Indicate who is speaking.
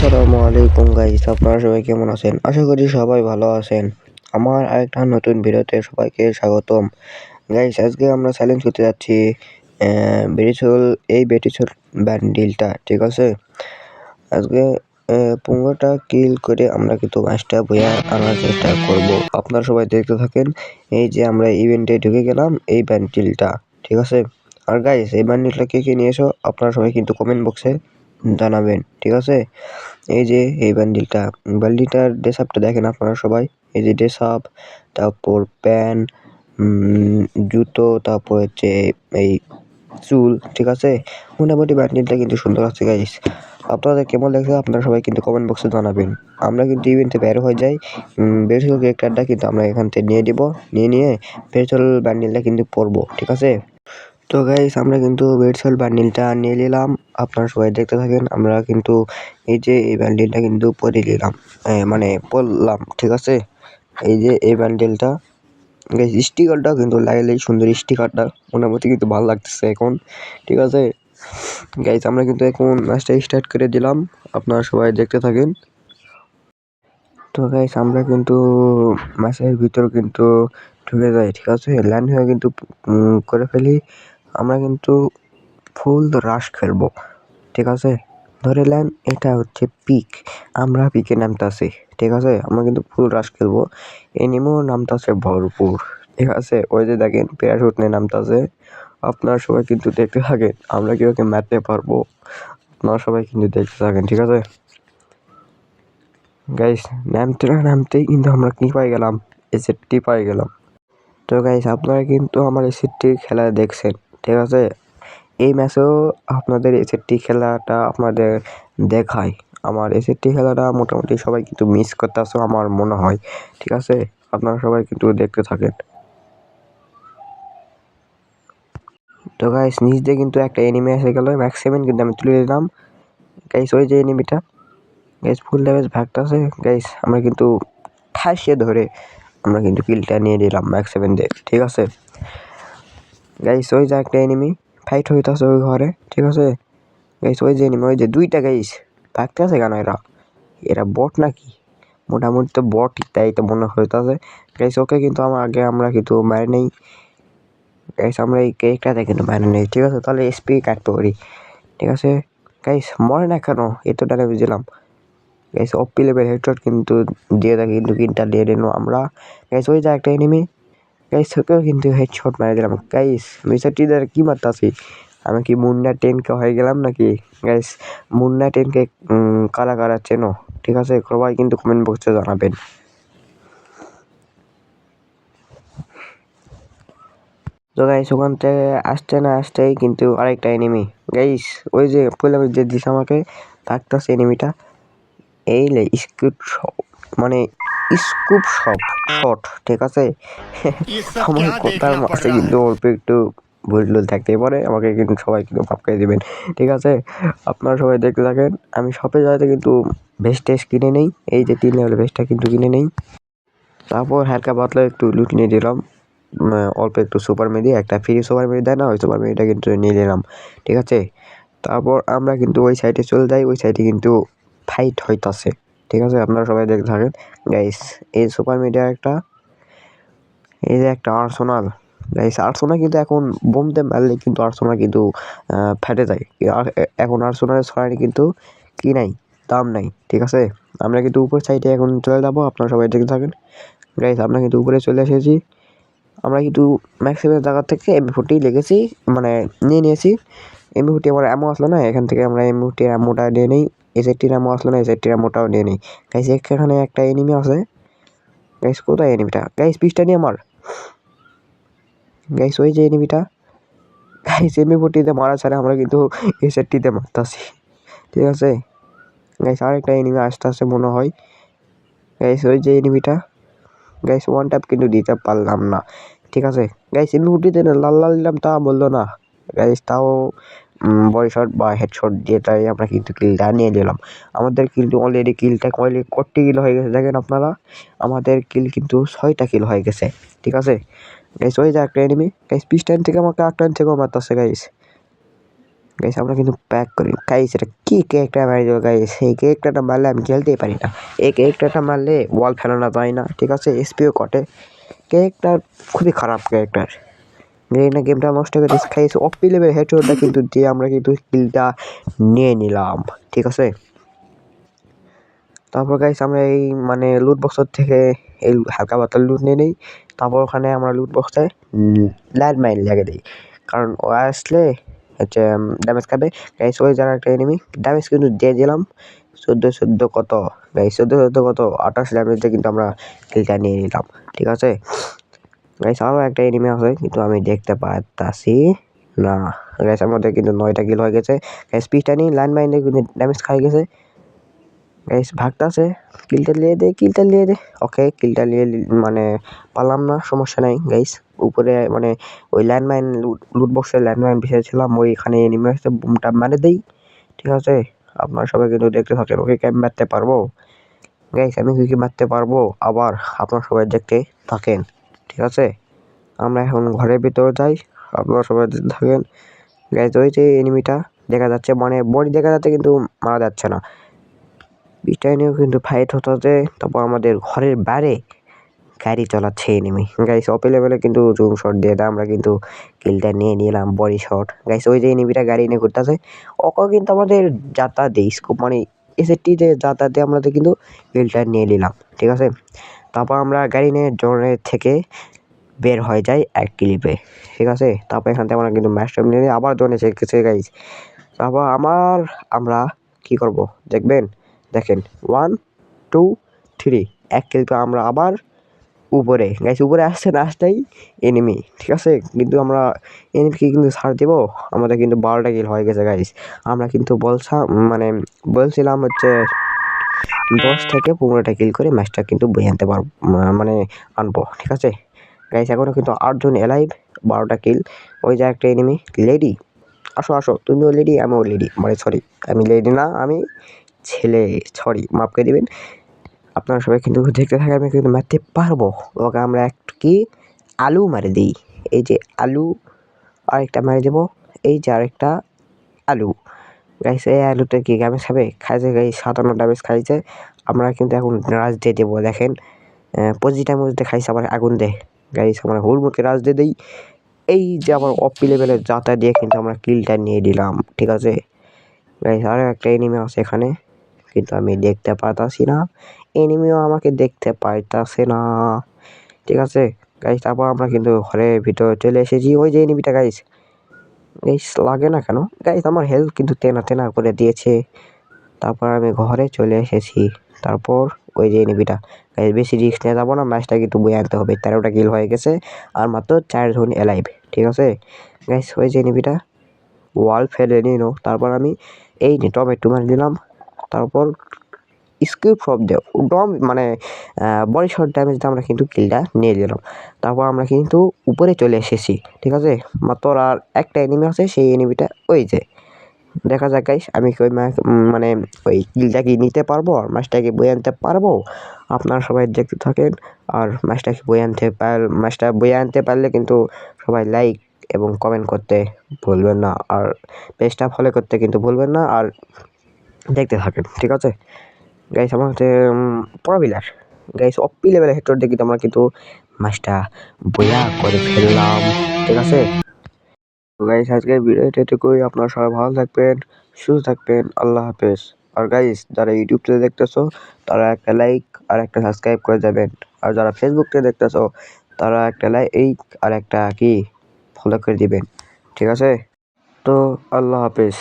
Speaker 1: আসসালামু আলাইকুম গাইস, আপনারা সবাই কেমন আছেন? আশা করি সবাই ভালো আছেন। আমার আরেকটা নতুন ভিডিওতে সবাইকে স্বাগতম। গাইস, আজকে আমরা চ্যালেঞ্জ করতে যাচ্ছি বেটিসোল ব্যান্ডিলটা, ঠিক আছে? আজকে 15টা কিল করে আমরা কিন্তু 5টা বইয়া আনার চেষ্টা করব। আপনারা সবাই দেখতে থাকেন। এই যে আমরা ইভেন্টে ঢুকে গেলাম এই ব্যান্ডিলটা, ঠিক আছে? আর গাইস, এই ব্যান্ডিলটা কে নিয়েছো আপনারা সবাই কিন্তু কমেন্ট বক্সে জানাবেন, ঠিক আছে? এই যে এই বান্ডিলটার ড্রেসআপটা দেখেন আপনারা সবাই। এই যে ড্রেসআপ, তারপর প্যান্ট, জুতো, তারপর হচ্ছে এই চুল, ঠিক আছে? মোটামুটি বান্ডিলটা কিন্তু সুন্দর আছে গাইস। আপনাদের কেমন লাগছে আপনারা সবাই কিন্তু কমেন্ট বক্সে জানাবেন। আমরা কিন্তু ইভেন্টে বের হয়ে যাই, বেরসল ক্যারেক্টারটা কিন্তু আমরা এখান থেকে নিয়ে বেরসল বান্ডিলটা কিন্তু পরবো, ঠিক আছে? তো গাইস, আমরা কিন্তু বেডসল বান্ডিলটা নিয়ে নিলাম। আপনারা সবাই দেখতে থাকেন। আমরা কিন্তু এই যে এই বান্ডিলটা কিন্তু পরে নিলাম, মানে পরলাম, ঠিক আছে? এই যে এই বান্ডিলটা গাইস, স্টিকারটা কিন্তু লাগাইলেই সুন্দর। স্টিকারটা মোটামুটি কিন্তু ভালো লাগতেছে এখন, ঠিক আছে গাইস? আমরা কিন্তু এখন ম্যাচটা স্টার্ট করে দিলাম। আপনারা সবাই দেখতে থাকেন। তো গাইস, আমরা কিন্তু ম্যাচের ভিতর কিন্তু ঢুকে যাই, ঠিক আছে? ল্যান্ড হয়ে কিন্তু করে ফেলি। আমরা কিন্তু ফুল রাশ খেলবো, ঠিক আছে? ধরে নেন এটা হচ্ছে পিক, আমরা পিকে নামতাছি, ঠিক আছে? আমরা কিন্তু ফুল রাশ খেলবো। এনিমেও নামতাছে ভরপুর, ঠিক আছে? ওই যে দেখেন প্যারাশুট নিয়ে নামতাছে। আপনারা সবাই কিন্তু দেখতে থাকেন, আমরা কি ওকে মারতে পারবো? আপনারা সবাই কিন্তু দেখতে থাকেন, ঠিক আছে গাইস? নামতেই কিন্তু আমরা কি পাই গেলাম, এসেটটি পাই গেলাম। তো গাইস, আপনারা কিন্তু আমার এসেটটি খেলা দেখছেন, ঠিক আছে? এই ম্যাচেও আপনাদের এসএসটি খেলাটা আপনাদের দেখায়। আমার এসএসটি খেলাটা মোটামুটি সবাই কিন্তু মিস করতেছো আমার মনে হয়, ঠিক আছে? আপনারা সবাই কিন্তু দেখতে থাকেন। তো গাইস, নিচ দিয়ে কিন্তু একটা এনিমি এসে গেল, ম্যাক্স 7 কিন্তু আমি তুলে দিলাম গাইস। ওই যে এনিমিটা গাইস ফুল ড্যামেজ ভাগতেছে গাইস। আমরা কিন্তু ঠাসিয়ে ধরে আমরা কিন্তু কিলটা নিয়ে নিলাম ম্যাক্স 7 দিয়ে, ঠিক আছে গাইস? ওই যে একটা এনিমি ফাইট হইতাছে ওই ঘরে, ঠিক আছে গাইস? ওই যে এনিমি, ওই যে দুইটা গাইস ভাগতে আছে কেন? এরা বট নাকি? মোটামুটি তো বট, তাই তো মনে হইতাছে গাইস। ওকে কিন্তু আমরা কিন্তু মারি নেই গাইস। আমরা এই ক্যারেক্টারটা কিন্তু মারি নেই, ঠিক আছে? তাহলে এসপি কাটতে পারি, ঠিক আছে গাইস? মরে না কেন? এত ডানে বুঝলাম গাইস। অপি লেভেল হেডশট কিন্তু দিয়ে থাকি, কিন্তু কিনটা দিয়ে দিল আমরা গাইস। ওই যে একটা এনিমি গাইস, ওকেও কিন্তু হেডশট মারি দিলাম গাইস। মিস্টার টিদের কি মারতাছি আমি? কি মুন্না 10K হয়ে গেলাম নাকি গাইস? মুন্না 10K কারা চেনো, ঠিক আছে? সবাই কিন্তু কমেন্ট বক্সে জানাবেন। তো গাইস, ওখান থেকে আসতেই কিন্তু আরেকটা এনিমি গাইস। ওই যে পয়লা যে দিস আমাকে থাকতেছে এনিমিটা, এই মানে স্কুপ শট, ঠিক আছে? আমার কথার মাঝে কিন্তু অল্প একটু ভুল থাকতেই পারে, আমাকে কিন্তু সবাই কিন্তু মাফ করে দিবেন, ঠিক আছে? আপনারা সবাই দেখতে থাকেন। আমি শপে যাইতে কিন্তু ভেস্ট কিনে নেই, এই যে 3 লেভেলের ভেস্টটা কিন্তু কিনে নেই। তারপর হালকা পাতলা একটু লুট নিয়ে দিলাম, অল্প একটু সুপার মেডি, একটা ফ্রি সুপার মেডি দেয় না, ওই সুপার মেডিটা কিন্তু নিয়ে নিলাম, ঠিক আছে? তারপর আমরা কিন্তু ওই সাইডে চলে যাই। ওই সাইডে কিন্তু ফাইট হইতাছে, ঠিক আছে? আপনারা সবাই দেখতে থাকেন গাইস। এই সুপার মিডিয়া এই যে একটা আর্সেনাল গাইস। আর্সেনাল কিন্তু এখন বোমতে মারলে কিন্তু আর্সেনাল কিন্তু ফেটে যায়। এখন আর্সেনালের সরাসরি কিন্তু কি নাই, দাম নাই, ঠিক আছে? আমরা কিন্তু উপর সাইডে এখন চলে যাবো, আপনারা সবাই দেখতে থাকেন গাইস। আমরা কিন্তু উপরে চলে এসেছি। আমরা কিন্তু ম্যাক্সিমাম জায়গা থেকে এমপি40 লেগেছি, মানে নিয়ে নিয়েছি। এমপি40 আমার অ্যামো আসলো না, এখান থেকে আমরা এমপি40 অ্যামোটা নিয়ে নিই। এসএটির অ্যামো আসলো না, এসএটির অ্যামোটাও নিয়ে নিই গাইস। এখানে একটা এনিমি আছে গাইস। কোথায় এনিমিটা গাইস? পিসটা নিয়ে আমার গাইস। ওই যে এনিমিটা গাইস, এমপি40 মারা ছাড়া আমরা কিন্তু এসএটিতে মারতাছি, ঠিক আছে গাইস? আরেকটা এনিমি আসতে মনে হয় গাইস। ওই যে এনিমিটা গাইস, ওয়ান ট্যাপ কিন্তু দিতে পারলাম না, ঠিক আছে গাইস? এমপি40 লাল দিলাম, তা বললো না গাইস। তাও বডি শট বা হেডশট দিয়ে তাই আমরা কিন্তু কিলটা নিয়ে নিলাম। আমাদের কিন্তু অলরেডি কিলটা কটি কিল হয়ে গেছে দেখেন আপনারা। আমাদের কিল কিন্তু 6টা কিল হয়ে গেছে, ঠিক আছে গাইস? ওই যে একটা এনিমি গাইস, পিস্টাইন থেকে আমাকে আটটাইন থেকেও মারতেছে গাইস। গাইস আমরা কিন্তু প্যাক করি গাইস। এটা কি ক্যারেক্টার মারি দেবো গাইস, এই ক্যারেক্টারটা মারলে আমি খেলতেই পারি না। এই ক্যারেক্টারটা মারলে ওয়াল ফেলানো যায় না, ঠিক আছে, এসপিও কটে। ক্যারেক্টার খুবই খারাপ ক্যারেক্টার। না গেমটা নষ্ট করে দিস খাইছে। অপি লেভেল হেডশটটা কিন্তু দিয়ে আমরা কিন্তু কিলটা নিয়ে নিলাম, ঠিক আছে। তারপর গাইস আমরা এই মানে লুট বক্সের থেকে এই হালকা পাতলা লুট নিয়ে নিই। তারপর ওখানে আমরা লুট বক্সে ল্যান্ড মাইন লাগিয়ে দিই, কারণ ও আসলে হচ্ছে ড্যামেজ খাবে গাইস। ওই যারা একটা এনিমি ড্যামেজ কিন্তু দিয়ে দিলাম 14 কত গাইস, 14 কত 28 ড্যামেজ দিয়ে কিন্তু আমরা কিলটা নিয়ে নিলাম, ঠিক আছে গাইস। আরও একটা এনিমি আছে কিন্তু আমি দেখতে পাচ্ছি না গাইস। আমাদের কিন্তু 9টা কিল হয়ে গেছে গাইস। পিসটা নিয়ে ল্যান্ড মাইনে কিন্তু ড্যামেজ খাই গেছে গাইস। ভাগতাছে, কিলটা নিয়ে দে। ওকে কিলটা নিয়ে মানে পারলাম না, সমস্যা নাই গাইস। উপরে মানে ওই ল্যান্ডমাইন লুট বক্সের ল্যান্ডমাইন বিছিয়েছিলাম, ওইখানে এনিমি আসতে বুমটা মেরে দেই, ঠিক আছে। আপনারা সবাই কিন্তু দেখতে থাকেন। ওকে কি আমি মারতে পারবো গাইস? আমি কি মারতে পারবো আবার? আপনারা সবাই দেখতে থাকেন, ঠিক আছে। আমরা এখন ঘরের ভিতরে যাই, আপনারা সবাই দেখতে থাকেন গাইস। ওই যে এনিমিটা দেখা যাচ্ছে, মানে বডি দেখা যাচ্ছে কিন্তু মারা যাচ্ছে না। বিটা নিয়েও কিন্তু ফাইট হতে। তারপর আমাদের ঘরের বাইরে গাড়ি চালাচ্ছে এনিমি গাইস। অপি লেভেলে কিন্তু জুম শট দিয়ে দেয়, আমরা কিন্তু কিলটা নিয়ে নিলাম বডি শট গাইস। ওই যে এনিমিটা গাড়ি নিয়ে ঘুরতেছে, ওকে কিন্তু আমাদের যাতায়াত দেই স্কোপ, মানে এসএটিতে যাতায়াতে আমরা কিন্তু কিলটা নিয়ে নিলাম, ঠিক আছে। তারপর আমরা গাড়ি নিয়ে জোনের থেকে বের হয়ে যাই এক ক্লিপে, ঠিক আছে। তারপর এখান থেকে আমরা কিন্তু ম্যাচটা নিয়ে নিই, আবার জোনে চেকেছে গাইস। তারপর আমরা কি করব দেখবেন, দেখেন 1 2 3 এক কিল তো আমরা আবার উপরে গাইস। উপরে আসছে না আসতেই এনিমি, ঠিক আছে। কিন্তু আমরা এনিমিকে কিন্তু ছাড় দেবো, আমাদের কিন্তু 12টা কিল হয়ে গেছে গাইস। আমরা কিন্তু বলছিলাম হচ্ছে 10 থেকে 15টা কিল করে ম্যাচটা কিন্তু বই আনতে পারবো, মানে আনবো, ঠিক আছে গাইস। এখনও কিন্তু 8জন এলাইভ, 12টা কিল। ওই যে একটা এনিমি লেডি, আসো আসো, তুমিও লেডি আমিও লেডি, মানে সরি আমি লেডি না, আমি ছেলে, সরি মাফ করে দিবেন। আপনারা সবাই কিন্তু দেখতে থাকে, আমি কিন্তু মারতে পারবো ওকে। আমরা একটু কি আলু মারি দিই, এই যে আলু, আরেকটা মারি দেবো, এই যে আরেকটা আলু গাইস। এই আলুটা কি ড্যামেজ খাবে? খাইছে গাইস, 57 ড্যামেজ খাইছে। আমরা কিন্তু এখন রাজ দিয়ে দেবো, দেখেন পজিটার মধ্যে খাইছে, আবার আগুন দেয় গাইস। আমরা হুল মুখে রাজ দিয়ে দিই, এই যে আবার অপি লেভেলের যাতা দিয়ে কিন্তু আমরা কিলটা নিয়ে দিলাম, ঠিক আছে গাইস। আরও একটা এনিমি আছে এখানে, কিন্তু আমি দেখতে পাইতাছি না, এনিমিও আমাকে দেখতে পাইতাছে না, ঠিক আছে গাইস। তারপর আমরা কিন্তু ঘরের ভিতরে চলে এসেছি। ওই যে এনিমিটা গাইস, গাইস লাগে না কেন গাইস? আমার হেলথ কিন্তু তেনা তেনা করে দিয়েছে। তারপর আমি ঘরে চলে এসেছি। তারপর ওই যে এনিমিটা গাইস, বেশি রিস্ক নিয়ে যাবো না, ম্যাচটা কিন্তু বয়ে আনতে হবে। 13টা কিল হয়ে গেছে আর মাত্র 4 জন এলাইভ, ঠিক আছে গাইস। ওই যে এনিমিটা ওয়াল ফেলে নিল, তারপর আমি এই টমেটো মারি দিলাম। তারপর স্কিপ শট দেও ডম, মানে বডি শট ড্যামেজ দিয়ে আমরা কিন্তু কিলটা নিয়ে দিলাম। তারপর আমরা কিন্তু উপরে চলে এসেছি, ঠিক আছে। মাত্র আর একটা এনিমি আছে, সেই এনিমিটা ওই যে দেখা যাক গাইস, আমি কি ওই মানে ওই কিলটা কি নিতে পারবো আর ম্যাচটাকে বয়ে আনতে পারবো। আপনারা সবাই দেখতে থাকেন, আর ম্যাচটাকে বয়ে আনতে পারলে কিন্তু সবাই লাইক এবং কমেন্ট করতে ভুলবেন না, আর পেজটা ফলো করতে কিন্তু ভুলবেন না, আর দেখতে থাকেন, ঠিক আছে গাইস। আমার হচ্ছে প্রবিলার গাইস, অপি লেভেলের হেক্টর দিয়ে কিন্তু আমরা কিন্তু ম্যাচটা বয়া করে ফেললাম, ঠিক আছে গাইস। আজকের ভিডিওটা এটুকুই। আপনারা সবাই ভালো থাকবেন, সুস্থ থাকবেন, আল্লাহ হাফেজ। আর গাইস, যারা ইউটিউব থেকে দেখতেছো তারা একটা লাইক আর একটা সাবস্ক্রাইব করে যাবেন, আর যারা ফেসবুক থেকে দেখতেছো তারা একটা লাইক আর একটা কি ফলো করে দিবেন, ঠিক আছে। তো আল্লাহ হাফেজ।